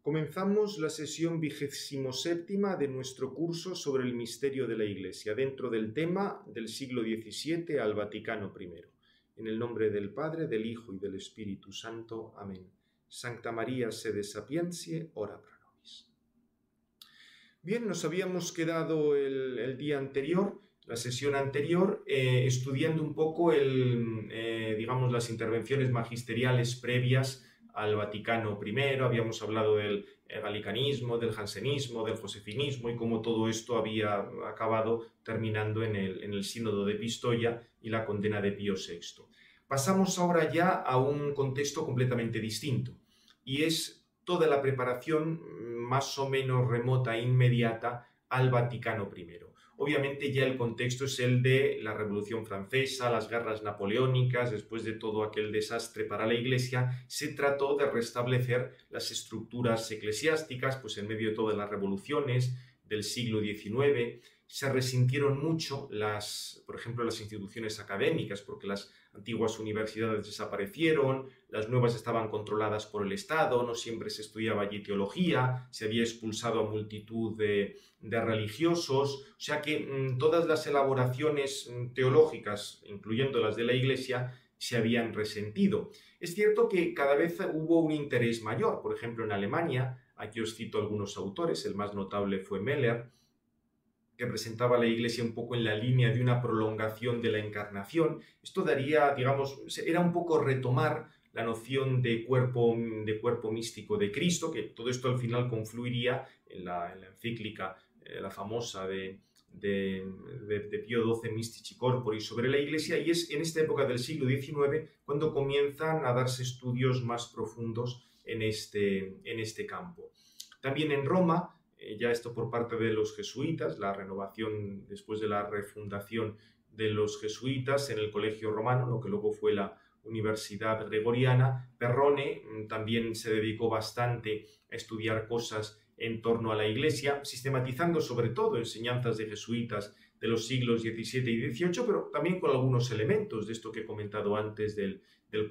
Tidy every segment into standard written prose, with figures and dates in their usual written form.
Comenzamos la sesión 27ª de nuestro curso sobre el misterio de la Iglesia, dentro del tema del siglo XVII al Vaticano I. En el nombre del Padre, del Hijo y del Espíritu Santo. Amén. Sancta María, sede sapientiae, ora pro nobis. Bien, nos habíamos quedado el día anterior, la sesión anterior, estudiando un poco las intervenciones magisteriales previas al Vaticano I. Habíamos hablado del galicanismo, del jansenismo, del josefinismo y cómo todo esto había acabado terminando en el sínodo de Pistoia y la condena de Pío VI. Pasamos ahora ya a un contexto completamente distinto, y es toda la preparación más o menos remota e inmediata al Vaticano I. Obviamente ya el contexto es el de la Revolución Francesa, las guerras napoleónicas. Después de todo aquel desastre para la Iglesia, se trató de restablecer las estructuras eclesiásticas, pues en medio de todas las revoluciones del siglo XIX. Se resintieron mucho por ejemplo, las instituciones académicas, porque las antiguas universidades desaparecieron, las nuevas estaban controladas por el Estado, no siempre se estudiaba allí teología, se había expulsado a multitud de religiosos, o sea que todas las elaboraciones teológicas, incluyendo las de la Iglesia, se habían resentido. Es cierto que cada vez hubo un interés mayor. Por ejemplo, en Alemania, aquí os cito algunos autores, el más notable fue Meller, que presentaba a la Iglesia un poco en la línea de una prolongación de la encarnación. Esto daría, era un poco retomar la noción de cuerpo místico de Cristo, que todo esto al final confluiría en la encíclica, la famosa de Pío XII, Mystici Corpori, sobre la Iglesia, y es en esta época del siglo XIX cuando comienzan a darse estudios más profundos en este campo. También en Roma, ya esto por parte de los jesuitas, la renovación después de la refundación de los jesuitas en el Colegio Romano, lo que luego fue la Universidad Gregoriana. Perrone también se dedicó bastante a estudiar cosas en torno a la Iglesia, sistematizando sobre todo enseñanzas de jesuitas de los siglos XVII y XVIII, pero también con algunos elementos de esto que he comentado antes del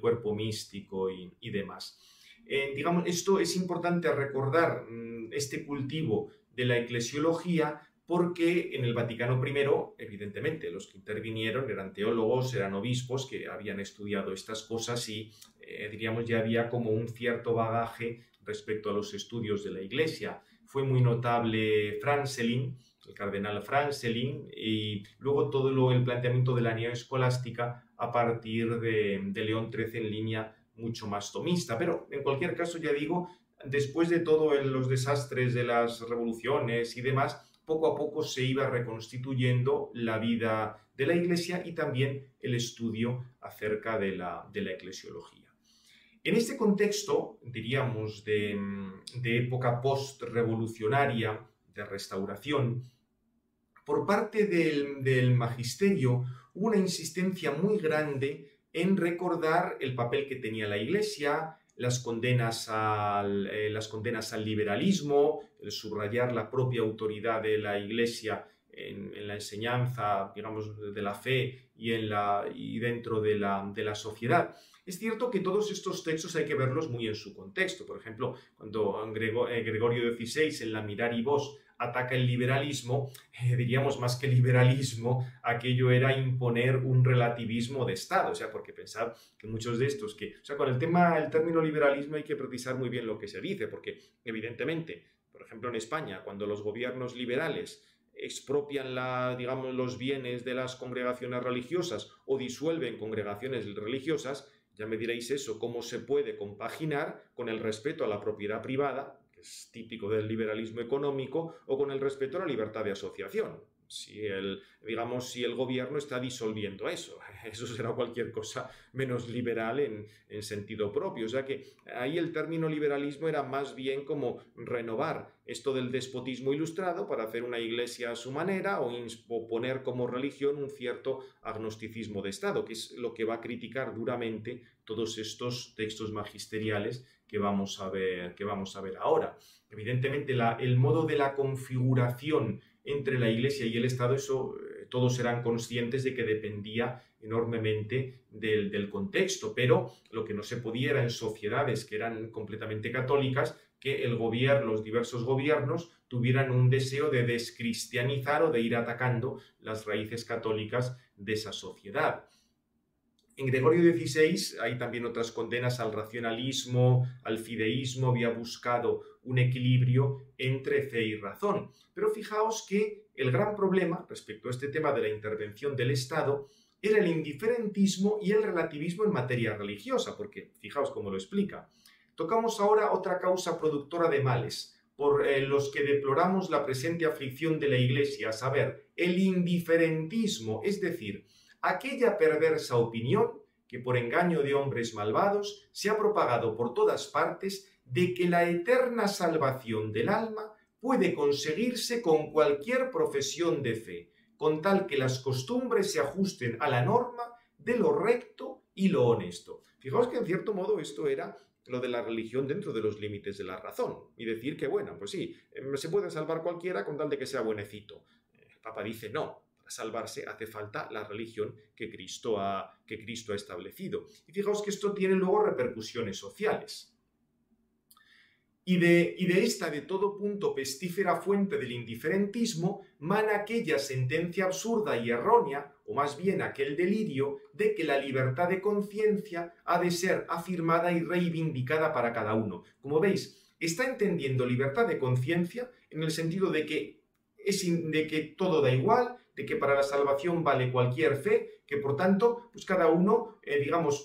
cuerpo místico y demás. Esto es importante recordar, este cultivo de la eclesiología, porque en el Vaticano I, evidentemente, los que intervinieron eran teólogos, eran obispos que habían estudiado estas cosas y, ya había como un cierto bagaje respecto a los estudios de la Iglesia. Fue muy notable Francelin, el cardenal Francelin, y luego todo el planteamiento de la neoescolástica a partir de León XIII en línea mucho más tomista. Pero en cualquier caso, ya digo, después de todos los desastres de las revoluciones y demás, poco a poco se iba reconstituyendo la vida de la Iglesia y también el estudio acerca de la eclesiología. En este contexto, diríamos, de época post-revolucionaria, de restauración, por parte del magisterio hubo una insistencia muy grande en recordar el papel que tenía la Iglesia, las condenas al liberalismo, el subrayar la propia autoridad de la Iglesia en la enseñanza, de la fe y dentro de la sociedad. Es cierto que todos estos textos hay que verlos muy en su contexto. Por ejemplo, cuando Gregorio XVI en la Miraribus ataca el liberalismo, diríamos más que liberalismo, aquello era imponer un relativismo de Estado. O sea, porque pensad que muchos de estos con el término liberalismo hay que precisar muy bien lo que se dice, porque evidentemente, por ejemplo en España, cuando los gobiernos liberales expropian los bienes de las congregaciones religiosas o disuelven congregaciones religiosas, ya me diréis eso, cómo se puede compaginar con el respeto a la propiedad privada, que es típico del liberalismo económico, o con el respeto a la libertad de asociación. Si el gobierno está disolviendo eso será cualquier cosa menos liberal en sentido propio. O sea que ahí el término liberalismo era más bien como renovar esto del despotismo ilustrado para hacer una iglesia a su manera o poner como religión un cierto agnosticismo de Estado, que es lo que va a criticar duramente todos estos textos magisteriales que vamos a ver ahora. Evidentemente el modo de la configuración entre la Iglesia y el Estado, eso todos eran conscientes de que dependía enormemente del contexto, pero lo que no se podía era en sociedades que eran completamente católicas que los diversos gobiernos tuvieran un deseo de descristianizar o de ir atacando las raíces católicas de esa sociedad. En Gregorio XVI hay también otras condenas al racionalismo, al fideísmo, había buscado un equilibrio entre fe y razón. Pero fijaos que el gran problema respecto a este tema de la intervención del Estado era el indiferentismo y el relativismo en materia religiosa, porque fijaos cómo lo explica. Tocamos ahora otra causa productora de males, por los que deploramos la presente aflicción de la Iglesia, a saber, el indiferentismo, es decir, aquella perversa opinión que por engaño de hombres malvados se ha propagado por todas partes de que la eterna salvación del alma puede conseguirse con cualquier profesión de fe, con tal que las costumbres se ajusten a la norma de lo recto y lo honesto. Fijaos que en cierto modo esto era lo de la religión dentro de los límites de la razón, y decir que, bueno, pues sí, se puede salvar cualquiera con tal de que sea buenecito. El Papa dice no. Para salvarse hace falta la religión que Cristo ha establecido. Y fijaos que esto tiene luego repercusiones sociales. Y de esta de todo punto pestífera fuente del indiferentismo mana aquella sentencia absurda y errónea, o más bien aquel delirio, de que la libertad de conciencia ha de ser afirmada y reivindicada para cada uno. Como veis, está entendiendo libertad de conciencia en el sentido de que todo da igual, de que para la salvación vale cualquier fe, que por tanto, pues cada uno,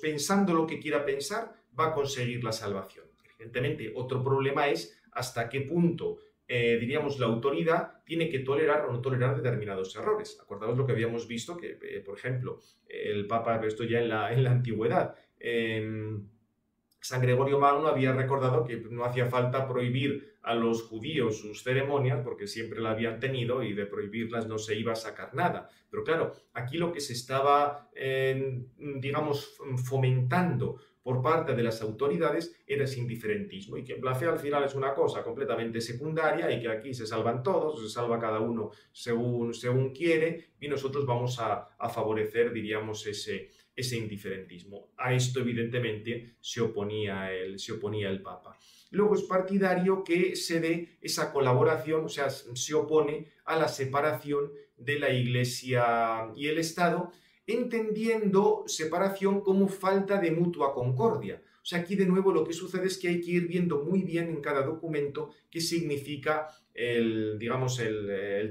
pensando lo que quiera pensar, va a conseguir la salvación. Evidentemente, otro problema es hasta qué punto, la autoridad tiene que tolerar o no tolerar determinados errores. Acordaos lo que habíamos visto, que, por ejemplo, el Papa, esto ya en la antigüedad, San Gregorio Magno había recordado que no hacía falta prohibir a los judíos sus ceremonias porque siempre la habían tenido y de prohibirlas no se iba a sacar nada. Pero claro, aquí lo que se estaba, fomentando por parte de las autoridades era ese indiferentismo y que la fe al final es una cosa completamente secundaria y que aquí se salvan todos, se salva cada uno según quiere y nosotros vamos a favorecer, ese indiferentismo. A esto, evidentemente, se oponía el Papa. Luego es partidario que se dé esa colaboración, o sea, se opone a la separación de la Iglesia y el Estado, entendiendo separación como falta de mutua concordia. O sea, aquí de nuevo lo que sucede es que hay que ir viendo muy bien en cada documento qué significa el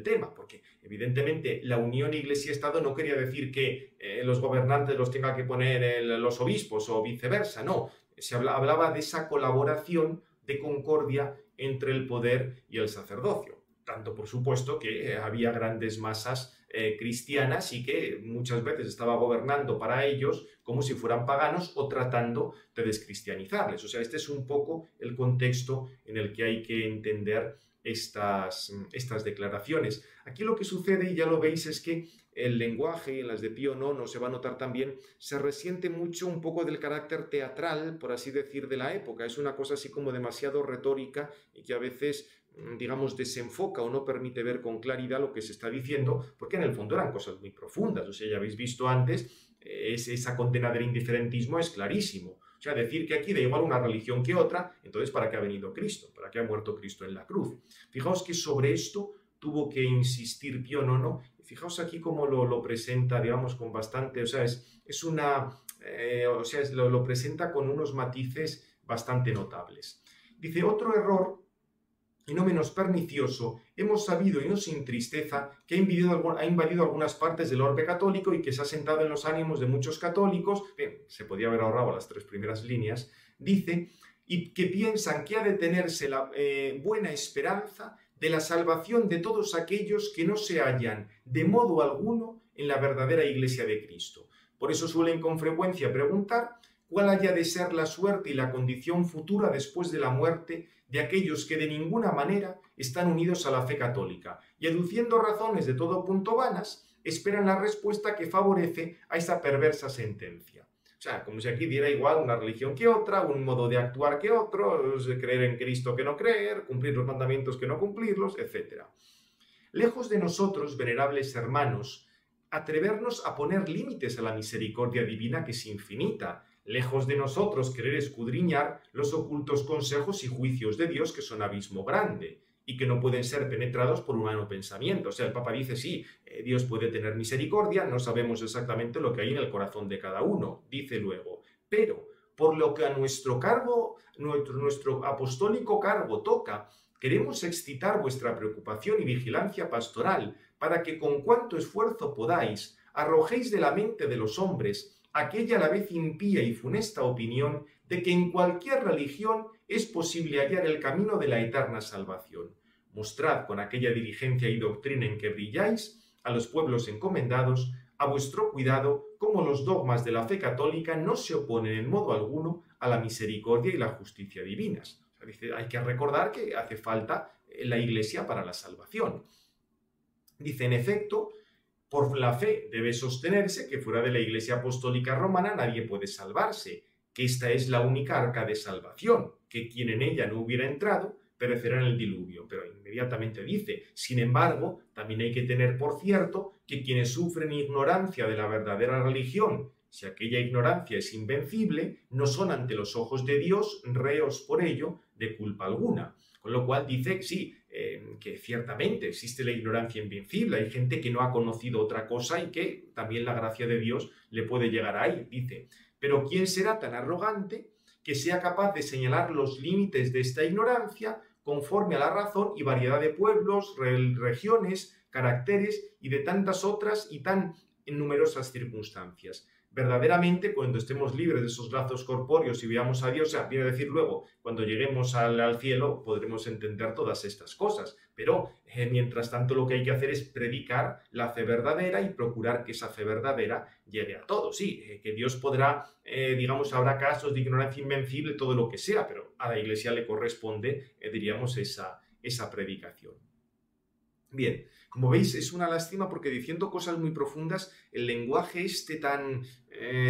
tema, porque evidentemente la unión Iglesia-Estado no quería decir que los gobernantes los tenga que poner los obispos o viceversa, no, se hablaba de esa colaboración de concordia entre el poder y el sacerdocio, tanto por supuesto que había grandes masas cristianas y que muchas veces estaba gobernando para ellos como si fueran paganos o tratando de descristianizarles. O sea, este es un poco el contexto en el que hay que entender estas declaraciones. Aquí lo que sucede, y ya lo veis, es que el lenguaje, en las de Pío IX se va a notar también, se resiente mucho un poco del carácter teatral, por así decir, de la época. Es una cosa así como demasiado retórica y que a veces desenfoca o no permite ver con claridad lo que se está diciendo, porque en el fondo eran cosas muy profundas. O sea, ya habéis visto antes, esa condena del indiferentismo es clarísimo. O sea, decir que aquí da igual una religión que otra, entonces ¿para qué ha venido Cristo? ¿Para qué ha muerto Cristo en la cruz? Fijaos que sobre esto tuvo que insistir Pío IX. Fijaos aquí cómo lo presenta, con bastante, lo presenta con unos matices bastante notables. Dice, otro error, y no menos pernicioso, hemos sabido y no sin tristeza que ha invadido algunas partes del orbe católico y que se ha sentado en los ánimos de muchos católicos, se podía haber ahorrado las 3 primeras líneas, dice, y que piensan que ha de tenerse la buena esperanza de la salvación de todos aquellos que no se hallan de modo alguno en la verdadera Iglesia de Cristo. Por eso suelen con frecuencia preguntar cuál haya de ser la suerte y la condición futura después de la muerte de aquellos que de ninguna manera están unidos a la fe católica, y aduciendo razones de todo punto vanas, esperan la respuesta que favorece a esa perversa sentencia. O sea, como si aquí diera igual una religión que otra, un modo de actuar que otro, creer en Cristo que no creer, cumplir los mandamientos que no cumplirlos, etc. Lejos de nosotros, venerables hermanos, atrevernos a poner límites a la misericordia divina que es infinita, lejos de nosotros querer escudriñar los ocultos consejos y juicios de Dios, que son abismo grande y que no pueden ser penetrados por humano pensamiento. O sea, el Papa dice, sí, Dios puede tener misericordia, no sabemos exactamente lo que hay en el corazón de cada uno, dice luego, pero por lo que a nuestro cargo, nuestro apostólico cargo toca, queremos excitar vuestra preocupación y vigilancia pastoral para que con cuanto esfuerzo podáis, arrojéis de la mente de los hombres aquella a la vez impía y funesta opinión de que en cualquier religión es posible hallar el camino de la eterna salvación. Mostrad con aquella diligencia y doctrina en que brilláis a los pueblos encomendados, a vuestro cuidado, cómo los dogmas de la fe católica no se oponen en modo alguno a la misericordia y la justicia divinas. O sea, dice, hay que recordar que hace falta la Iglesia para la salvación. Dice, en efecto, por la fe debe sostenerse que fuera de la Iglesia Apostólica Romana nadie puede salvarse, que esta es la única arca de salvación, que quien en ella no hubiera entrado perecerá en el diluvio. Pero inmediatamente dice, sin embargo, también hay que tener por cierto que quienes sufren ignorancia de la verdadera religión, si aquella ignorancia es invencible, no son ante los ojos de Dios reos por ello de culpa alguna. Con lo cual dice, sí, que ciertamente existe la ignorancia invencible, hay gente que no ha conocido otra cosa y que también la gracia de Dios le puede llegar ahí, dice. Pero ¿quién será tan arrogante que sea capaz de señalar los límites de esta ignorancia conforme a la razón y variedad de pueblos, regiones, caracteres y de tantas otras y tan numerosas circunstancias? Verdaderamente, cuando estemos libres de esos lazos corpóreos y veamos a Dios, o sea, viene a decir luego, cuando lleguemos al cielo podremos entender todas estas cosas, pero mientras tanto lo que hay que hacer es predicar la fe verdadera y procurar que esa fe verdadera llegue a todos. Sí, que Dios podrá, digamos, habrá casos de ignorancia invencible, todo lo que sea, pero a la Iglesia le corresponde, diríamos, esa predicación. Bien, como veis, es una lástima porque diciendo cosas muy profundas, el lenguaje tan,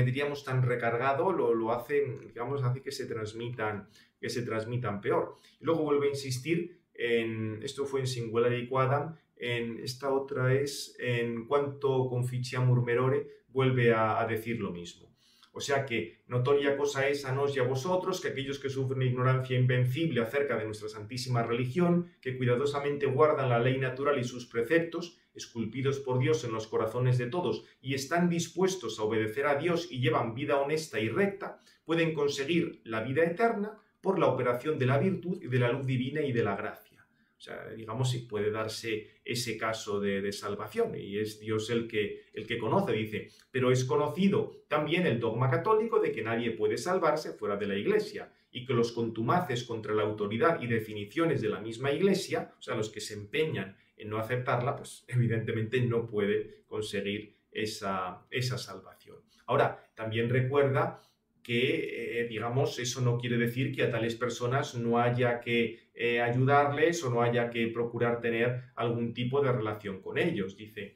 diríamos, tan recargado, lo hace, digamos, hace que se transmitan peor. Y luego vuelve a insistir esto fue en Singulare Quadam, en esta otra es en Quanto conficiam murmerore, vuelve a decir lo mismo. O sea que notoria cosa es a nos y a vosotros, que aquellos que sufren ignorancia invencible acerca de nuestra santísima religión, que cuidadosamente guardan la ley natural y sus preceptos, esculpidos por Dios en los corazones de todos, y están dispuestos a obedecer a Dios y llevan vida honesta y recta, pueden conseguir la vida eterna por la operación de la virtud y de la luz divina y de la gracia. O sea, digamos, si puede darse ese caso de salvación, y es Dios el que conoce, dice, pero es conocido también el dogma católico de que nadie puede salvarse fuera de la Iglesia, y que los contumaces contra la autoridad y definiciones de la misma Iglesia, o sea, los que se empeñan en no aceptarla, pues evidentemente no puede conseguir esa salvación. Ahora, también recuerda que, digamos, eso no quiere decir que a tales personas no haya que ayudarles o no haya que procurar tener algún tipo de relación con ellos. Dice,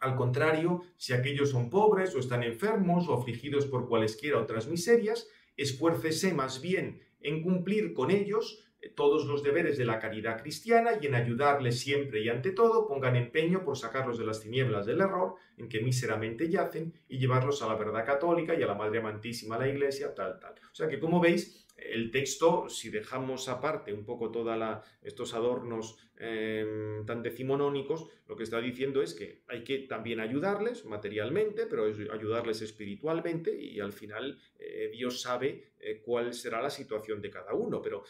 al contrario, si aquellos son pobres o están enfermos o afligidos por cualesquiera otras miserias, esfuércese más bien en cumplir con ellos todos los deberes de la caridad cristiana y en ayudarles siempre y ante todo pongan empeño por sacarlos de las tinieblas del error en que míseramente yacen y llevarlos a la verdad católica y a la Madre Amantísima, a la Iglesia, tal. O sea que, como veis, el texto, si dejamos aparte un poco todos estos adornos tan decimonónicos, lo que está diciendo es que hay que también ayudarles materialmente, pero ayudarles espiritualmente, y al final Dios sabe cuál será la situación de cada uno, pero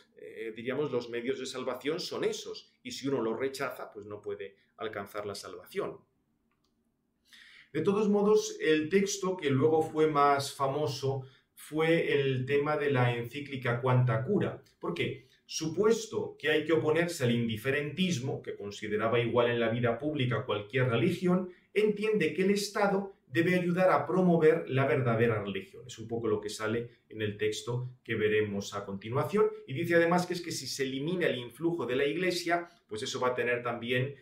diríamos los medios de salvación son esos, y si uno los rechaza, pues no puede alcanzar la salvación. De todos modos, el texto que luego fue más famoso fue el tema de la encíclica Quanta Cura. ¿Por qué? Supuesto que hay que oponerse al indiferentismo, que consideraba igual en la vida pública cualquier religión, entiende que el Estado debe ayudar a promover la verdadera religión. Es un poco lo que sale en el texto que veremos a continuación. Y dice además que es que si se elimina el influjo de la Iglesia, pues eso va a tener también,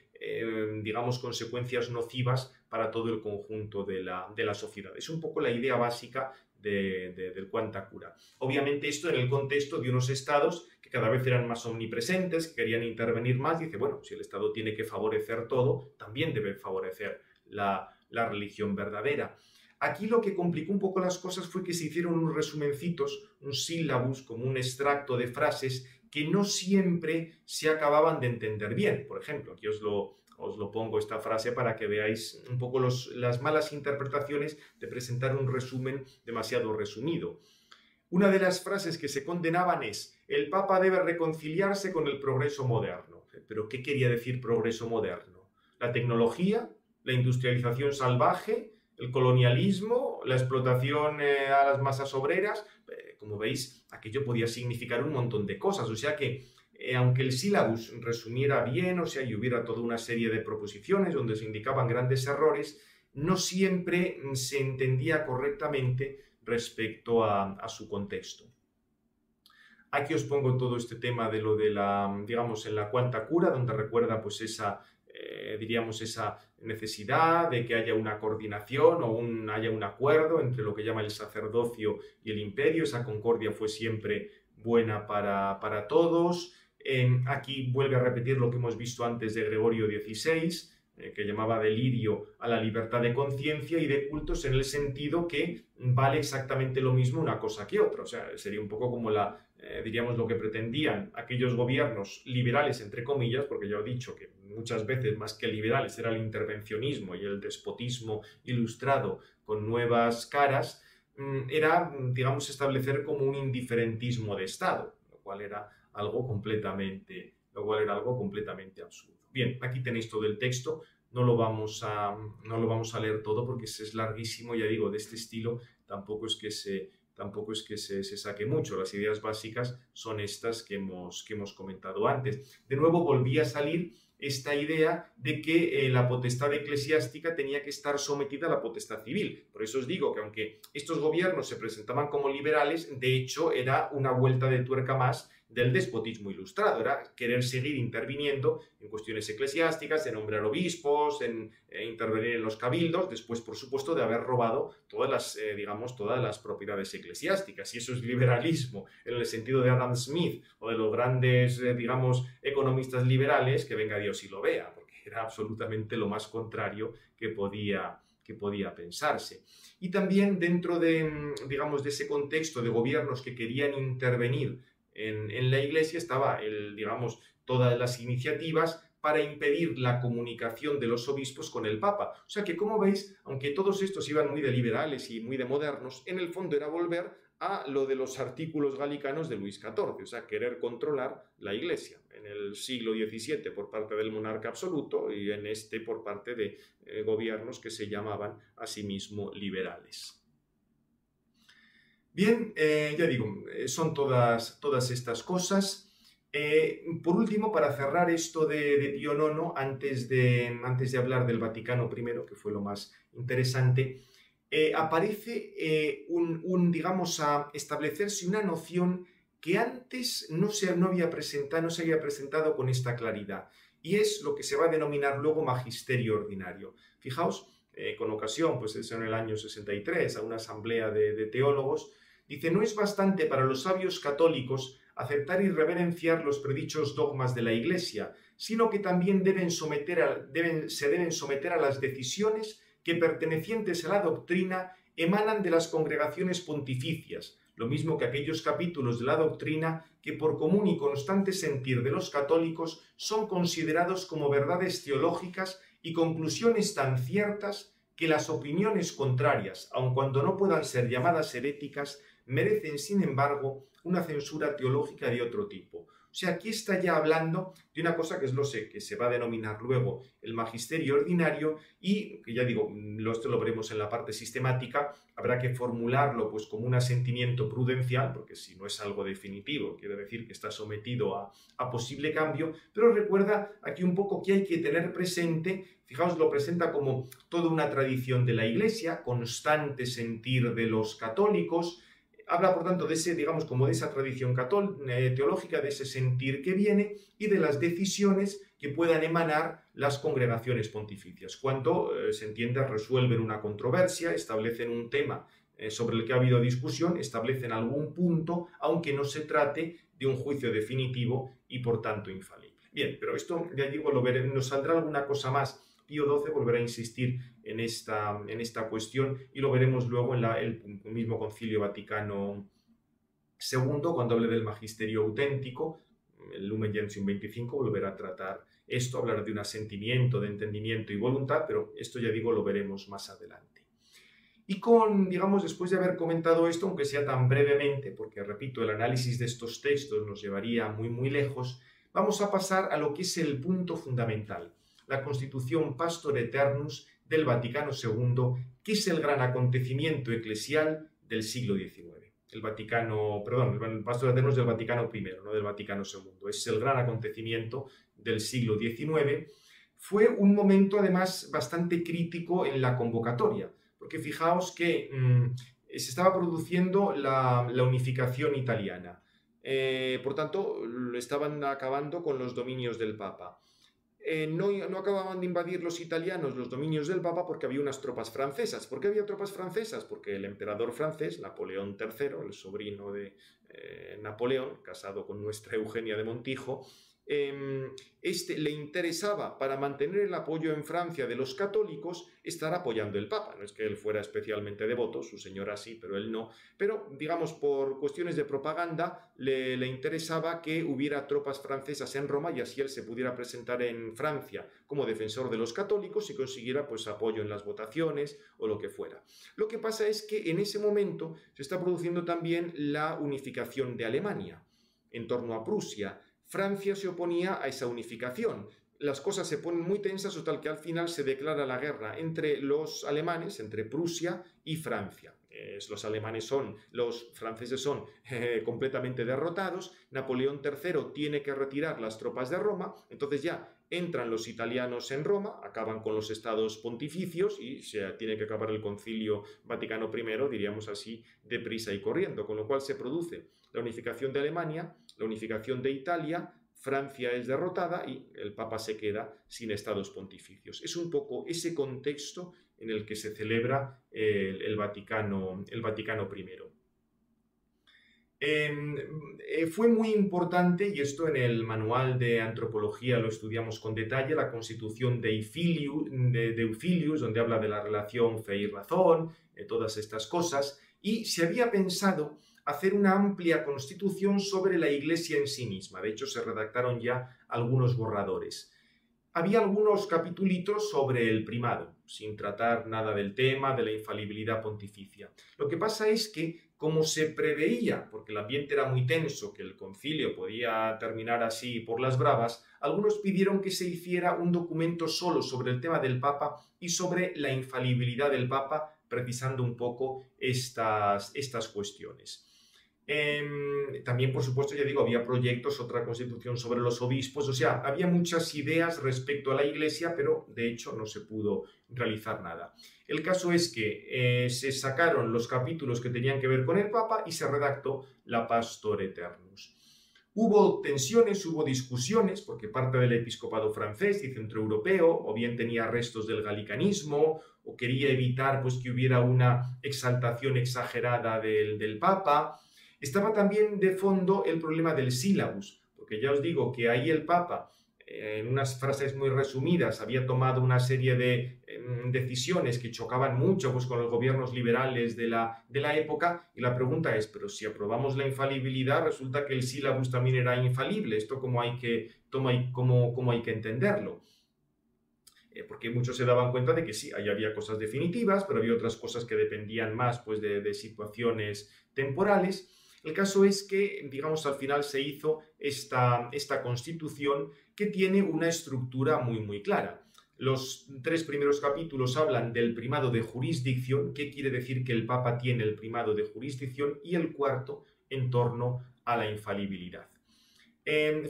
digamos, consecuencias nocivas para todo el conjunto de la sociedad. Es un poco la idea básica del Quanta Cura. Obviamente esto en el contexto de unos estados que cada vez eran más omnipresentes, que querían intervenir más, dice, bueno, si el Estado tiene que favorecer todo, también debe favorecer la religión verdadera. Aquí lo que complicó un poco las cosas fue que se hicieron unos resumencitos, un sílabus, como un extracto de frases que no siempre se acababan de entender bien. Por ejemplo, aquí os lo pongo esta frase para que veáis un poco las malas interpretaciones de presentar un resumen demasiado resumido. Una de las frases que se condenaban es: el Papa debe reconciliarse con el progreso moderno. ¿Pero qué quería decir progreso moderno? ¿La tecnología? ¿La industrialización salvaje? ¿El colonialismo? ¿La explotación a las masas obreras? Como veis, aquello podía significar un montón de cosas. O sea que, aunque el sílabus resumiera bien, o sea, y hubiera toda una serie de proposiciones donde se indicaban grandes errores, no siempre se entendía correctamente respecto a su contexto. Aquí os pongo todo este tema de lo de la, digamos, en la cuarta cura, donde recuerda pues esa, diríamos, esa necesidad de que haya una coordinación o haya un acuerdo entre lo que llama el sacerdocio y el imperio. Esa concordia fue siempre buena para todos. Aquí vuelve a repetir lo que hemos visto antes de Gregorio XVI, que llamaba delirio a la libertad de conciencia y de cultos, en el sentido que vale exactamente lo mismo una cosa que otra. O sea, sería un poco como diríamos, lo que pretendían aquellos gobiernos liberales, entre comillas, porque ya he dicho que muchas veces más que liberales era el intervencionismo y el despotismo ilustrado con nuevas caras, era, digamos, establecer como un indiferentismo de Estado, lo cual era algo completamente absurdo. Bien, aquí tenéis todo el texto, no lo vamos a leer todo porque es larguísimo, ya digo, de este estilo tampoco es que se saque mucho. Las ideas básicas son estas que hemos comentado antes. De nuevo volvía a salir esta idea de que la potestad eclesiástica tenía que estar sometida a la potestad civil. Por eso os digo que aunque estos gobiernos se presentaban como liberales, de hecho era una vuelta de tuerca más del despotismo ilustrado, era querer seguir interviniendo en cuestiones eclesiásticas, en nombrar obispos, en intervenir en los cabildos, después, por supuesto, de haber robado todas las propiedades eclesiásticas. Y eso es liberalismo, en el sentido de Adam Smith o de los grandes, economistas liberales, que venga Dios y lo vea, porque era absolutamente lo más contrario que podía pensarse. Y también dentro de ese contexto de gobiernos que querían intervenir en la Iglesia estaba todas las iniciativas para impedir la comunicación de los obispos con el Papa. O sea que, como veis, aunque todos estos iban muy de liberales y muy de modernos, en el fondo era volver a lo de los artículos galicanos de Luis XIV, o sea, querer controlar la Iglesia en el siglo XVII por parte del monarca absoluto y en este por parte de gobiernos que se llamaban a sí mismos liberales. Bien, ya digo, son todas estas cosas. Por último, para cerrar esto de Pío IX, antes de hablar del Vaticano I, que fue lo más interesante, aparece digamos, a establecerse una noción que antes no se había presentado con esta claridad, y es lo que se va a denominar luego magisterio ordinario. Fijaos, con ocasión, pues es en el año 63, a una asamblea de teólogos, dice: no es bastante para los sabios católicos aceptar y reverenciar los predichos dogmas de la Iglesia, sino que también se deben someter a las decisiones que, pertenecientes a la doctrina, emanan de las congregaciones pontificias, lo mismo que aquellos capítulos de la doctrina que, por común y constante sentir de los católicos, son considerados como verdades teológicas y conclusiones tan ciertas que las opiniones contrarias, aun cuando no puedan ser llamadas heréticas, merecen, sin embargo, una censura teológica de otro tipo. O sea, aquí está ya hablando de una cosa que que se va a denominar luego el magisterio ordinario, y que ya digo, esto lo veremos en la parte sistemática, habrá que formularlo pues como un asentimiento prudencial, porque si no es algo definitivo, quiere decir que está sometido a posible cambio, pero recuerda aquí un poco que hay que tener presente, fijaos, lo presenta como toda una tradición de la Iglesia, constante sentir de los católicos. Habla, por tanto, de esa tradición teológica, de ese sentir que viene y de las decisiones que puedan emanar las congregaciones pontificias. Cuando se entiende, resuelven una controversia, establecen un tema sobre el que ha habido discusión, establecen algún punto, aunque no se trate de un juicio definitivo y, por tanto, infalible. Bien, pero esto, ya digo, lo veremos, nos saldrá alguna cosa más Pío XII volverá a insistir en esta cuestión y lo veremos luego en el mismo Concilio Vaticano II, cuando hable del magisterio auténtico. El Lumen Gentium 25 volverá a tratar esto, hablar de un asentimiento, de entendimiento y voluntad, pero esto ya digo lo veremos más adelante. Y digamos, después de haber comentado esto, aunque sea tan brevemente, porque repito, el análisis de estos textos nos llevaría muy muy lejos, vamos a pasar a lo que es el punto fundamental, la Constitución Pastor Aeternus del Vaticano II, que es el gran acontecimiento eclesial del siglo XIX. El Pastor Aeternus del Vaticano I, no del Vaticano II. Es el gran acontecimiento del siglo XIX. Fue un momento, además, bastante crítico en la convocatoria, porque fijaos que se estaba produciendo la unificación italiana. Por tanto, estaban acabando con los dominios del Papa. No acababan de invadir los italianos los dominios del Papa porque había unas tropas francesas. ¿Por qué había tropas francesas? Porque el emperador francés, Napoleón III, el sobrino de Napoleón, casado con nuestra Eugenia de Montijo, le interesaba, para mantener el apoyo en Francia de los católicos, estar apoyando el Papa. No es que él fuera especialmente devoto, su señora sí, pero él no. Pero, digamos, por cuestiones de propaganda, le interesaba que hubiera tropas francesas en Roma y así él se pudiera presentar en Francia como defensor de los católicos y consiguiera pues apoyo en las votaciones o lo que fuera. Lo que pasa es que en ese momento se está produciendo también la unificación de Alemania en torno a Prusia. Francia se oponía a esa unificación. Las cosas se ponen muy tensas, o tal que al final se declara la guerra entre los alemanes, entre Prusia y Francia. Los franceses son completamente derrotados. Napoleón III tiene que retirar las tropas de Roma, entonces ya entran los italianos en Roma, acaban con los estados pontificios y se tiene que acabar el Concilio Vaticano I, diríamos así, deprisa y corriendo, con lo cual se produce la unificación de Alemania, la unificación de Italia, Francia es derrotada y el Papa se queda sin estados pontificios. Es un poco ese contexto en el que se celebra el Vaticano I. Fue muy importante, y esto en el manual de antropología lo estudiamos con detalle, la constitución de Eufilius, donde habla de la relación fe y razón, todas estas cosas, y se había pensado hacer una amplia constitución sobre la Iglesia en sí misma. De hecho, se redactaron ya algunos borradores. Había algunos capitulitos sobre el primado, sin tratar nada del tema de la infalibilidad pontificia. Lo que pasa es que, como se preveía, porque el ambiente era muy tenso, que el concilio podía terminar así por las bravas, algunos pidieron que se hiciera un documento solo sobre el tema del Papa y sobre la infalibilidad del Papa, precisando un poco estas cuestiones. También, por supuesto, ya digo, había proyectos, otra constitución sobre los obispos, o sea, había muchas ideas respecto a la Iglesia, pero de hecho no se pudo realizar nada. El caso es que se sacaron los capítulos que tenían que ver con el Papa y se redactó la Pastor Aeternus. Hubo tensiones, hubo discusiones, porque parte del episcopado francés y centroeuropeo o bien tenía restos del galicanismo o quería evitar pues, que hubiera una exaltación exagerada del Papa. Estaba también de fondo el problema del sílabus, porque ya os digo que ahí el Papa, en unas frases muy resumidas, había tomado una serie de decisiones que chocaban mucho pues, con los gobiernos liberales de la época, y la pregunta es, pero si aprobamos la infalibilidad, resulta que el sílabus también era infalible. ¿Esto cómo hay que entenderlo? Porque muchos se daban cuenta de que sí, ahí había cosas definitivas, pero había otras cosas que dependían más pues, de situaciones temporales. El caso es que, digamos, al final se hizo esta constitución que tiene una estructura muy, muy clara. Los 3 primeros capítulos hablan del primado de jurisdicción, qué quiere decir que el Papa tiene el primado de jurisdicción, y el cuarto en torno a la infalibilidad.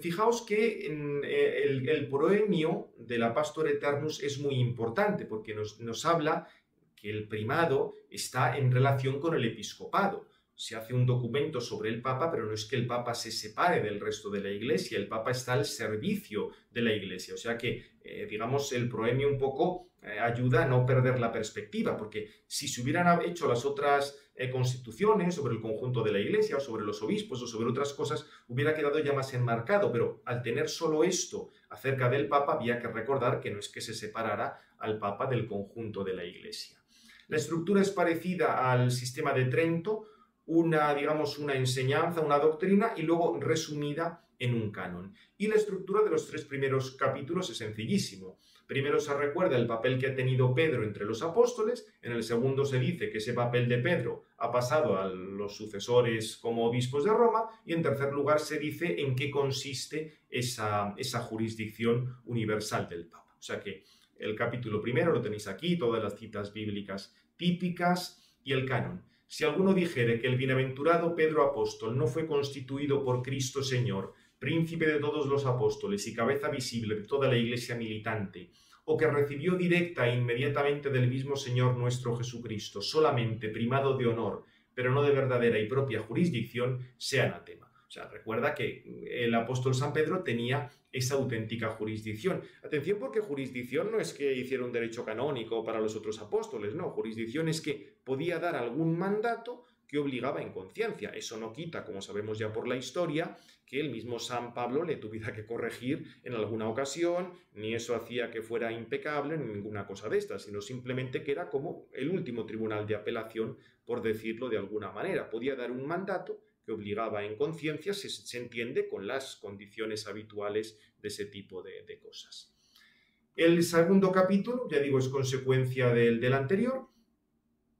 Fijaos que el proemio de la Pastor Aeternus es muy importante porque nos habla que el primado está en relación con el episcopado. Se hace un documento sobre el Papa, pero no es que el Papa se separe del resto de la Iglesia, el Papa está al servicio de la Iglesia. O sea que, digamos, el proemio un poco ayuda a no perder la perspectiva, porque si se hubieran hecho las otras constituciones sobre el conjunto de la Iglesia o sobre los obispos o sobre otras cosas, hubiera quedado ya más enmarcado, pero al tener solo esto acerca del Papa había que recordar que no es que se separara al Papa del conjunto de la Iglesia. La estructura es parecida al sistema de Trento, digamos, una enseñanza, una doctrina y luego resumida en un canon. Y la estructura de los 3 primeros capítulos es sencillísimo. Primero se recuerda el papel que ha tenido Pedro entre los apóstoles, en el segundo se dice que ese papel de Pedro ha pasado a los sucesores como obispos de Roma, y en tercer lugar se dice en qué consiste esa jurisdicción universal del Papa. O sea que el capítulo primero lo tenéis aquí, todas las citas bíblicas típicas y el canon. Si alguno dijere que el bienaventurado Pedro apóstol no fue constituido por Cristo Señor, príncipe de todos los apóstoles y cabeza visible de toda la Iglesia militante, o que recibió directa e inmediatamente del mismo Señor nuestro Jesucristo solamente primado de honor, pero no de verdadera y propia jurisdicción, sea anatema. O sea, recuerda que el apóstol San Pedro tenía esa auténtica jurisdicción. Atención, porque jurisdicción no es que hiciera un derecho canónico para los otros apóstoles, no, jurisdicción es que podía dar algún mandato que obligaba en conciencia. Eso no quita, como sabemos ya por la historia, que el mismo San Pablo le tuviera que corregir en alguna ocasión, ni eso hacía que fuera impecable, ni ninguna cosa de estas, sino simplemente que era como el último tribunal de apelación, por decirlo de alguna manera. Podía dar un mandato que obligaba en conciencia, se entiende, con las condiciones habituales de ese tipo de cosas. El segundo capítulo, ya digo, es consecuencia del anterior.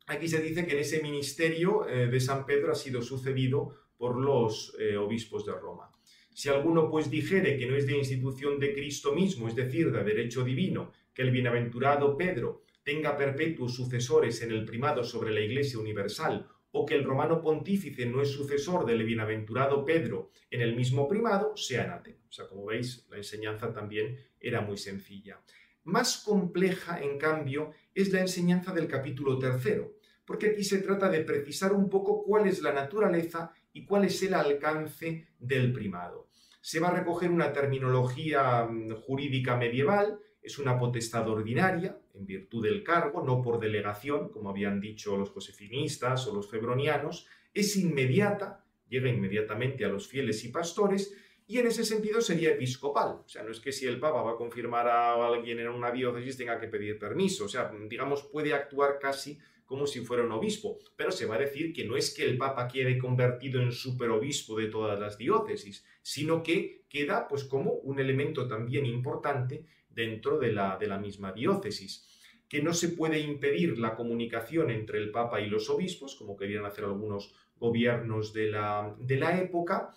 Aquí se dice que en ese ministerio de San Pedro ha sido sucedido por los obispos de Roma. Si alguno pues dijere que no es de institución de Cristo mismo, es decir, de derecho divino, que el bienaventurado Pedro tenga perpetuos sucesores en el primado sobre la Iglesia universal, o que el romano pontífice no es sucesor del bienaventurado Pedro en el mismo primado, sea anatema. O sea, como veis, la enseñanza también era muy sencilla. Más compleja, en cambio, es la enseñanza del capítulo 3, porque aquí se trata de precisar un poco cuál es la naturaleza y cuál es el alcance del primado. Se va a recoger una terminología jurídica medieval, es una potestad ordinaria, en virtud del cargo, no por delegación, como habían dicho los josefinistas o los febronianos, es inmediata, llega inmediatamente a los fieles y pastores, y en ese sentido sería episcopal. O sea, no es que si el Papa va a confirmar a alguien en una diócesis tenga que pedir permiso. O sea, digamos, puede actuar casi como si fuera un obispo. Pero se va a decir que no es que el Papa quede convertido en superobispo de todas las diócesis, sino que queda pues como un elemento también importante dentro de la misma diócesis. Que no se puede impedir la comunicación entre el Papa y los obispos, como querían hacer algunos gobiernos de la época,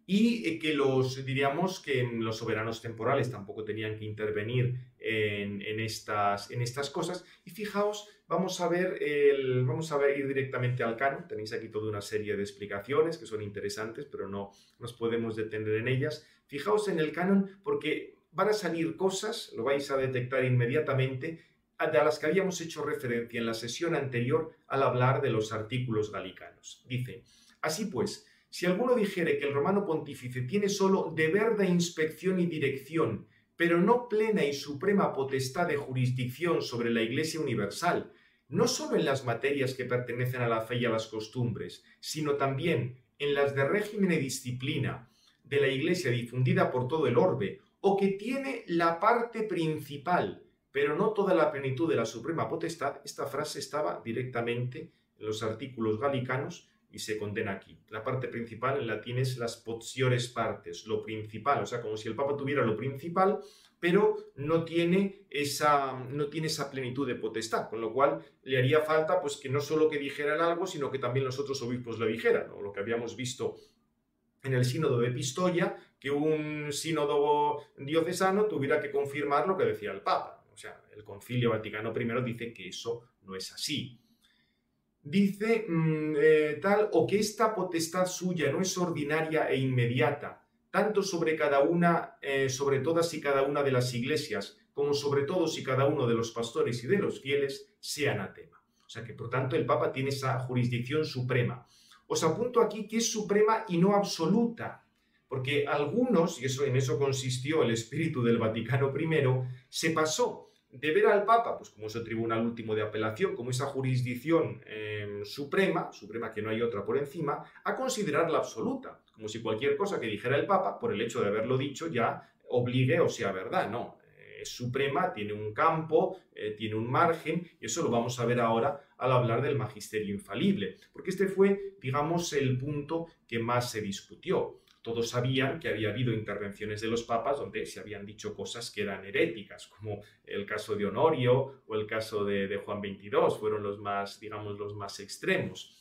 y que diríamos que los soberanos temporales tampoco tenían que intervenir en estas cosas. Y fijaos, vamos a ir directamente al canon. Tenéis aquí toda una serie de explicaciones que son interesantes, pero no nos podemos detener en ellas. Fijaos en el canon porque van a salir cosas, lo vais a detectar inmediatamente, a las que habíamos hecho referencia en la sesión anterior al hablar de los artículos galicanos. Dice, así pues, si alguno dijere que el romano pontífice tiene solo deber de inspección y dirección, pero no plena y suprema potestad de jurisdicción sobre la Iglesia universal, no solo en las materias que pertenecen a la fe y a las costumbres, sino también en las de régimen y disciplina de la Iglesia difundida por todo el orbe, o que tiene la parte principal, pero no toda la plenitud de la suprema potestad, esta frase estaba directamente en los artículos galicanos, y se condena aquí. La parte principal en latín es las potiores partes, lo principal, o sea, como si el Papa tuviera lo principal, pero no tiene esa plenitud de potestad, con lo cual le haría falta pues que no solo que dijeran algo, sino que también los otros obispos lo dijeran, ¿no? Lo que habíamos visto en el sínodo de Pistoia, que un sínodo diocesano tuviera que confirmar lo que decía el Papa. O sea, el Concilio Vaticano I dice que eso no es así. Dice o que esta potestad suya no es ordinaria e inmediata, tanto sobre sobre todas y cada una de las iglesias, como sobre todos y cada uno de los pastores y de los fieles, sea anatema. O sea que, por tanto, el Papa tiene esa jurisdicción suprema. Os apunto aquí que es suprema y no absoluta, porque algunos, y en eso consistió el espíritu del Vaticano I, se pasó de ver al Papa, pues como ese tribunal último de apelación, como esa jurisdicción suprema que no hay otra por encima, a considerarla absoluta, como si cualquier cosa que dijera el Papa, por el hecho de haberlo dicho, ya obligue o sea verdad. No, es suprema, tiene un campo, tiene un margen, y eso lo vamos a ver ahora al hablar del magisterio infalible, porque este fue, digamos, el punto que más se discutió. Todos sabían que había habido intervenciones de los papas donde se habían dicho cosas que eran heréticas, como el caso de Honorio o el caso de Juan XXII, fueron los más, digamos, los más extremos.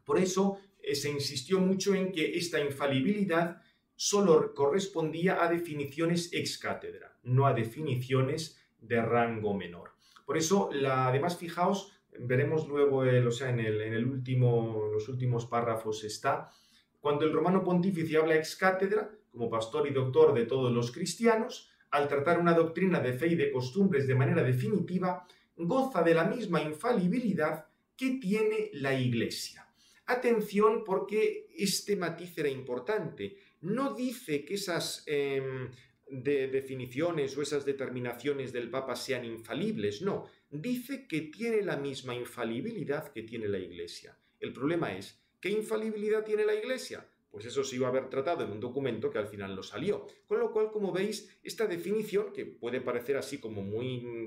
Por eso se insistió mucho en que esta infalibilidad solo correspondía a definiciones ex cátedra, no a definiciones de rango menor. Por eso, además, fijaos, veremos luego, los últimos párrafos está, cuando el romano pontífice habla ex cátedra, como pastor y doctor de todos los cristianos, al tratar una doctrina de fe y de costumbres de manera definitiva, goza de la misma infalibilidad que tiene la Iglesia. Atención, porque este matiz era importante. No dice que esas definiciones o esas determinaciones del Papa sean infalibles, no. Dice que tiene la misma infalibilidad que tiene la Iglesia. El problema es, ¿qué infalibilidad tiene la Iglesia? Pues eso se iba a haber tratado en un documento que al final no salió. Con lo cual, como veis, esta definición, que puede parecer así como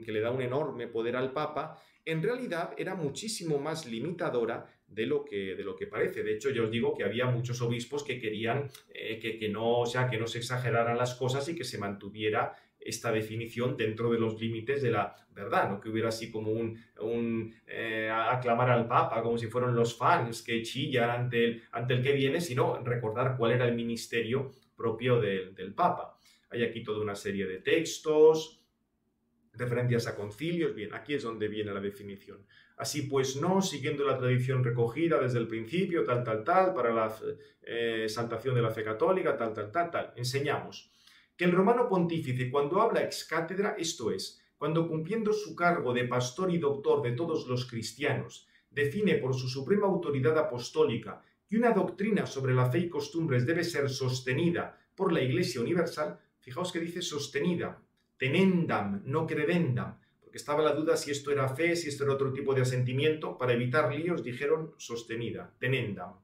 que le da un enorme poder al Papa, en realidad era muchísimo más limitadora de lo que parece. De hecho, ya os digo que había muchos obispos que querían que no se exageraran las cosas y que se mantuviera esta definición dentro de los límites de la verdad, no que hubiera así como aclamar al Papa como si fueran los fans que chillan ante el que viene, sino recordar cuál era el ministerio propio del Papa. Hay aquí toda una serie de textos, referencias a concilios. Bien, aquí es donde viene la definición. Así pues, no, siguiendo la tradición recogida desde el principio, para la exaltación de la fe católica, tal. Enseñamos que el romano pontífice, cuando habla ex cátedra, esto es, cuando cumpliendo su cargo de pastor y doctor de todos los cristianos, define por su suprema autoridad apostólica que una doctrina sobre la fe y costumbres debe ser sostenida por la Iglesia universal, fijaos que dice sostenida, tenendam, no credendam, porque estaba la duda si esto era fe, si esto era otro tipo de asentimiento. Para evitar líos dijeron sostenida, tenendam,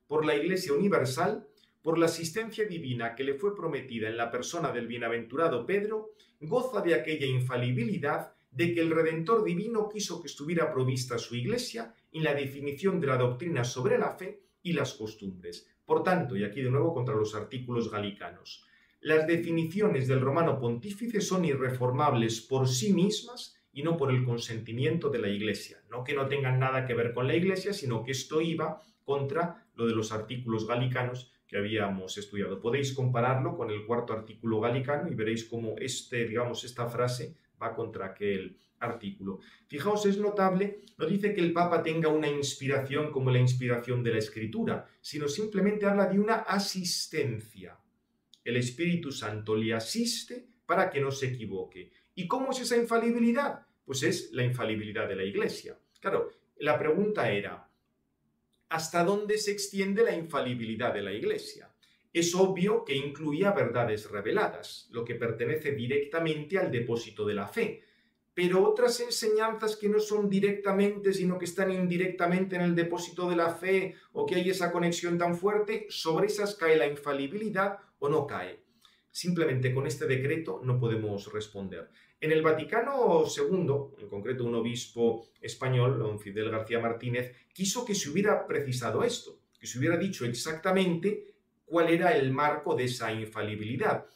por la Iglesia universal, por la asistencia divina que le fue prometida en la persona del bienaventurado Pedro, goza de aquella infalibilidad de que el Redentor divino quiso que estuviera provista su Iglesia en la definición de la doctrina sobre la fe y las costumbres. Por tanto, y aquí de nuevo contra los artículos galicanos, las definiciones del romano pontífice son irreformables por sí mismas y no por el consentimiento de la Iglesia. No que no tengan nada que ver con la Iglesia, sino que esto iba contra lo de los artículos galicanos que habíamos estudiado. Podéis compararlo con el cuarto artículo galicano y veréis cómo esta frase va contra aquel artículo. Fijaos, es notable, no dice que el Papa tenga una inspiración como la inspiración de la Escritura, sino simplemente habla de una asistencia. El Espíritu Santo le asiste para que no se equivoque. ¿Y cómo es esa infalibilidad? Pues es la infalibilidad de la Iglesia. Claro, la pregunta era, ¿hasta dónde se extiende la infalibilidad de la Iglesia? Es obvio que incluía verdades reveladas, lo que pertenece directamente al depósito de la fe. Pero otras enseñanzas que no son directamente, sino que están indirectamente en el depósito de la fe, o que hay esa conexión tan fuerte, sobre esas cae la infalibilidad o no cae. Simplemente con este decreto no podemos responder. En el Vaticano II, en concreto un obispo español, don Fidel García Martínez, quiso que se hubiera precisado esto, que se hubiera dicho exactamente cuál era el marco de esa infalibilidad.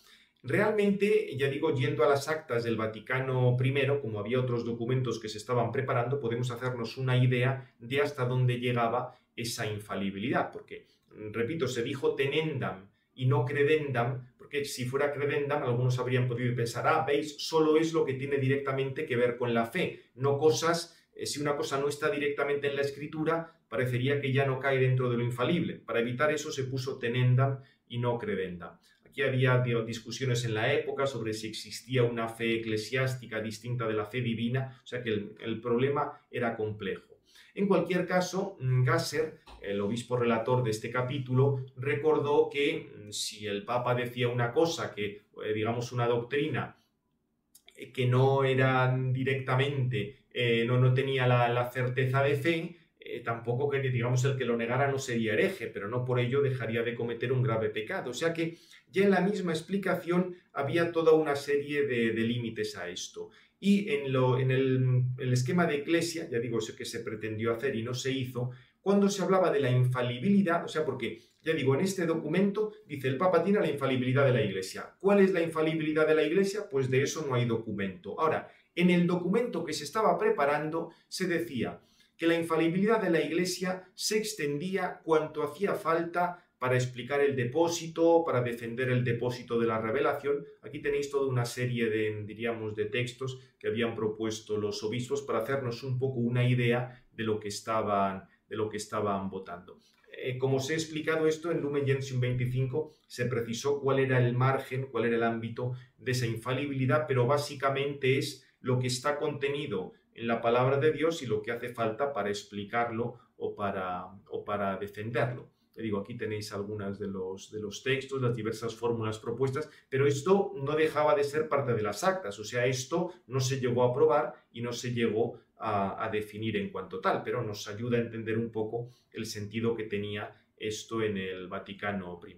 Realmente, ya digo, yendo a las actas del Vaticano I, como había otros documentos que se estaban preparando, podemos hacernos una idea de hasta dónde llegaba esa infalibilidad, porque, repito, se dijo tenendam y no credendam, porque si fuera credendam, algunos habrían podido pensar, veis, solo es lo que tiene directamente que ver con la fe, no cosas, si una cosa no está directamente en la Escritura, parecería que ya no cae dentro de lo infalible. Para evitar eso se puso tenendam y no credendam. Aquí había discusiones en la época sobre si existía una fe eclesiástica distinta de la fe divina, o sea que el problema era complejo. En cualquier caso, Gasser, el obispo relator de este capítulo, recordó que si el Papa decía una cosa, que digamos una doctrina, que no eran directamente, no tenía la certeza de fe, tampoco que, digamos, el que lo negara no sería hereje, pero no por ello dejaría de cometer un grave pecado. O sea que ya en la misma explicación había toda una serie de límites a esto. Y en el esquema de Iglesia, ya digo, eso que se pretendió hacer y no se hizo, cuando se hablaba de la infalibilidad, o sea, porque, ya digo, en este documento dice el Papa tiene la infalibilidad de la Iglesia. ¿Cuál es la infalibilidad de la Iglesia? Pues de eso no hay documento. Ahora, en el documento que se estaba preparando se decía que la infalibilidad de la Iglesia se extendía cuanto hacía falta para explicar el depósito, para defender el depósito de la revelación. Aquí tenéis toda una serie de, diríamos, de textos que habían propuesto los obispos para hacernos un poco una idea de lo que estaban votando. Como os he explicado esto, en Lumen Gentium 25 se precisó cuál era el margen, cuál era el ámbito de esa infalibilidad, pero básicamente es lo que está contenido en la palabra de Dios y lo que hace falta para explicarlo o para defenderlo. Te digo, aquí tenéis algunas de los textos, las diversas fórmulas propuestas, pero esto no dejaba de ser parte de las actas, o sea, esto no se llegó a aprobar y no se llegó a definir en cuanto tal, pero nos ayuda a entender un poco el sentido que tenía esto en el Vaticano I.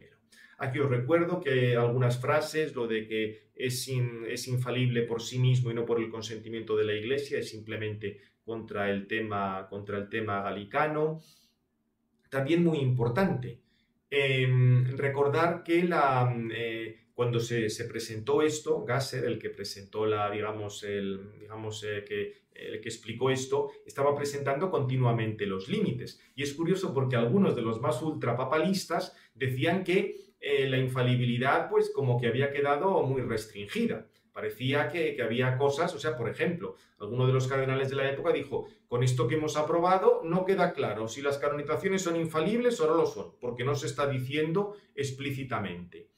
Aquí os recuerdo que algunas frases, lo de que es infalible por sí mismo y no por el consentimiento de la Iglesia, es simplemente contra el tema galicano. También muy importante, recordar que cuando se presentó esto, Gasser, el que presentó el que explicó esto, estaba presentando continuamente los límites. Y es curioso porque algunos de los más ultrapapalistas decían que la infalibilidad, pues como que había quedado muy restringida. Parecía que había cosas, o sea, por ejemplo, alguno de los cardenales de la época dijo, con esto que hemos aprobado no queda claro si las canonizaciones son infalibles o no lo son, porque no se está diciendo explícitamente.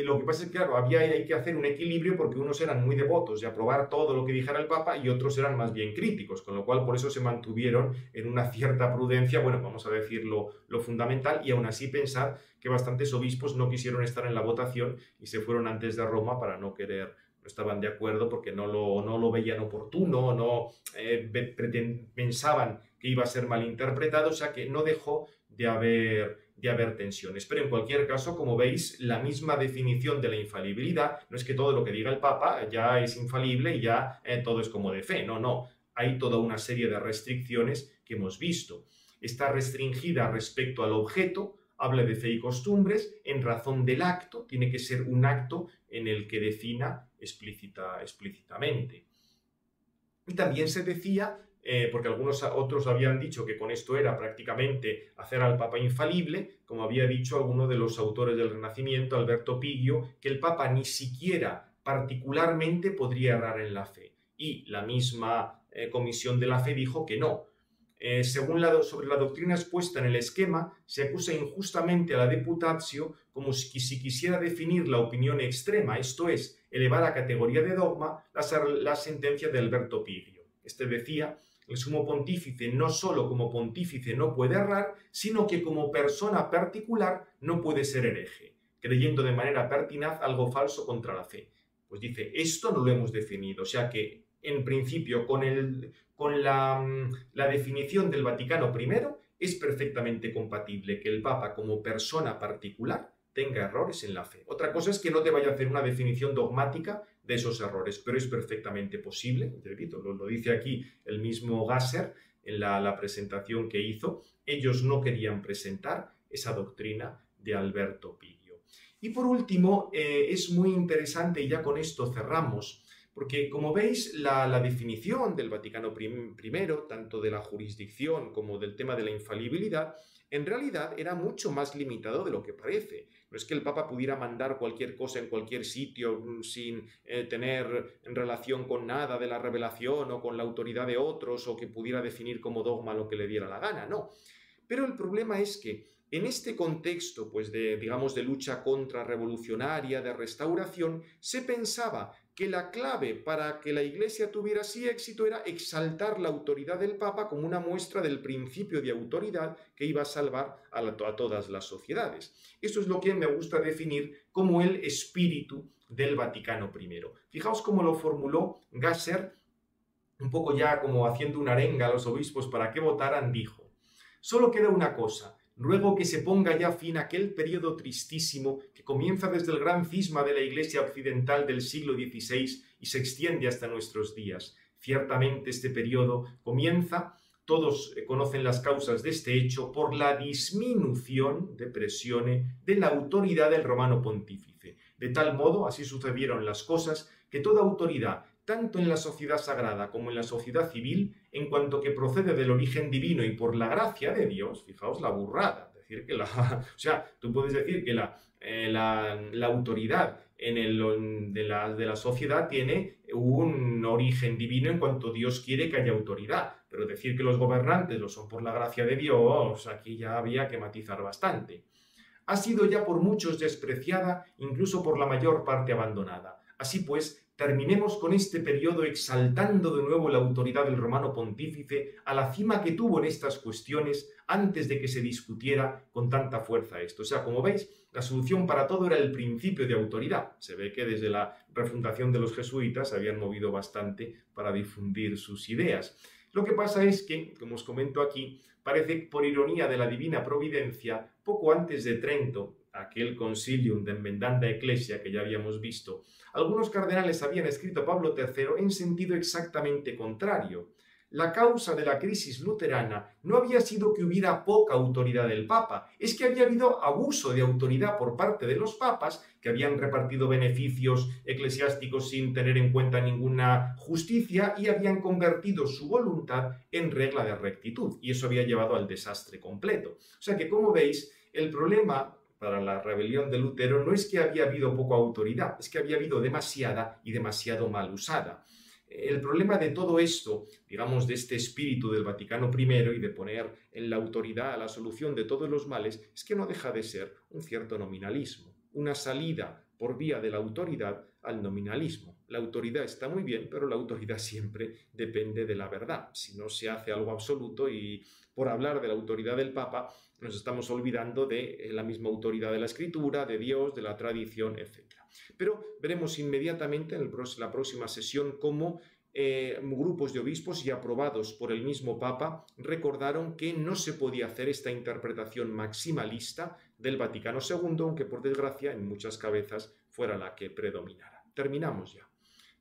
Lo que pasa es que, claro, hay que hacer un equilibrio porque unos eran muy devotos de aprobar todo lo que dijera el Papa y otros eran más bien críticos, con lo cual por eso se mantuvieron en una cierta prudencia, bueno, vamos a decir lo fundamental, y aún así pensar que bastantes obispos no quisieron estar en la votación y se fueron antes de Roma para no estaban de acuerdo porque no lo veían oportuno, pensaban que iba a ser malinterpretado, o sea que no dejó de haber tensiones. Pero en cualquier caso, como veis, la misma definición de la infalibilidad no es que todo lo que diga el Papa ya es infalible y ya todo es como de fe. No. Hay toda una serie de restricciones que hemos visto. Está restringida respecto al objeto, habla de fe y costumbres, en razón del acto, tiene que ser un acto en el que defina explícitamente. Y también se decía, porque algunos otros habían dicho que con esto era prácticamente hacer al Papa infalible, como había dicho alguno de los autores del Renacimiento, Alberto Piggio, que el Papa ni siquiera particularmente podría errar en la fe. Y la misma Comisión de la Fe dijo que no. Sobre la doctrina expuesta en el esquema, se acusa injustamente a la Deputatio como si quisiera definir la opinión extrema, esto es, elevar a categoría de dogma la sentencia de Alberto Piggio. Este decía, el sumo pontífice no solo como pontífice no puede errar, sino que como persona particular no puede ser hereje, creyendo de manera pertinaz algo falso contra la fe. Pues dice, esto no lo hemos definido, o sea que en principio con la definición del Vaticano I es perfectamente compatible que el Papa como persona particular tenga errores en la fe. Otra cosa es que no te vaya a hacer una definición dogmática de esos errores, pero es perfectamente posible, repito, lo dice aquí el mismo Gasser en la presentación que hizo. Ellos no querían presentar esa doctrina de Alberto Piggio. Y por último, es muy interesante, y ya con esto cerramos, porque como veis, la definición del Vaticano I, tanto de la jurisdicción como del tema de la infalibilidad, en realidad era mucho más limitado de lo que parece. No es que el Papa pudiera mandar cualquier cosa en cualquier sitio sin tener en relación con nada de la revelación o con la autoridad de otros, o que pudiera definir como dogma lo que le diera la gana, no. Pero el problema es que en este contexto, pues de lucha contrarrevolucionaria, de restauración, se pensaba que la clave para que la Iglesia tuviera así éxito era exaltar la autoridad del Papa como una muestra del principio de autoridad que iba a salvar a todas las sociedades. Esto es lo que me gusta definir como el espíritu del Vaticano I. Fijaos cómo lo formuló Gasser, un poco ya como haciendo una arenga a los obispos para que votaran, dijo: «Solo queda una cosa. Ruego que se ponga ya fin a aquel periodo tristísimo que comienza desde el gran cisma de la Iglesia occidental del siglo XVI y se extiende hasta nuestros días. Ciertamente este periodo comienza, todos conocen las causas de este hecho, por la disminución de presione de la autoridad del romano pontífice. De tal modo, así sucedieron las cosas, que toda autoridad, tanto en la sociedad sagrada como en la sociedad civil, en cuanto que procede del origen divino y por la gracia de Dios», fijaos la burrada, decir que o sea, tú puedes decir que la autoridad de la sociedad tiene un origen divino en cuanto Dios quiere que haya autoridad, pero decir que los gobernantes lo son por la gracia de Dios, aquí ya había que matizar bastante. «Ha sido ya por muchos despreciada, incluso por la mayor parte abandonada. Así pues, terminemos con este periodo exaltando de nuevo la autoridad del romano pontífice a la cima que tuvo en estas cuestiones antes de que se discutiera con tanta fuerza esto». O sea, como veis, la solución para todo era el principio de autoridad. Se ve que desde la refundación de los jesuitas se habían movido bastante para difundir sus ideas. Lo que pasa es que, como os comento aquí, parece, por ironía de la divina providencia, poco antes de Trento, aquel concilium de enmendanda ecclesia que ya habíamos visto, algunos cardenales habían escrito a Pablo III en sentido exactamente contrario. La causa de la crisis luterana no había sido que hubiera poca autoridad del Papa, es que había habido abuso de autoridad por parte de los papas, que habían repartido beneficios eclesiásticos sin tener en cuenta ninguna justicia y habían convertido su voluntad en regla de rectitud, y eso había llevado al desastre completo. O sea que, como veis, el problema para la rebelión de Lutero no es que había habido poca autoridad, es que había habido demasiada y demasiado mal usada. El problema de todo esto, digamos, de este espíritu del Vaticano I y de poner en la autoridad a la solución de todos los males, es que no deja de ser un cierto nominalismo, una salida por vía de la autoridad al nominalismo. La autoridad está muy bien, pero la autoridad siempre depende de la verdad. Si no se hace algo absoluto, y por hablar de la autoridad del Papa nos estamos olvidando de la misma autoridad de la Escritura, de Dios, de la tradición, etc. Pero veremos inmediatamente en la próxima sesión cómo grupos de obispos y aprobados por el mismo Papa recordaron que no se podía hacer esta interpretación maximalista del Vaticano II, aunque por desgracia en muchas cabezas fuera la que predominara. Terminamos ya.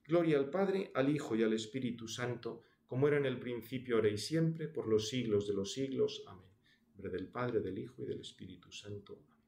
Gloria al Padre, al Hijo y al Espíritu Santo, como era en el principio, ahora y siempre, por los siglos de los siglos. Amén. En nombre del Padre, del Hijo y del Espíritu Santo. Amén.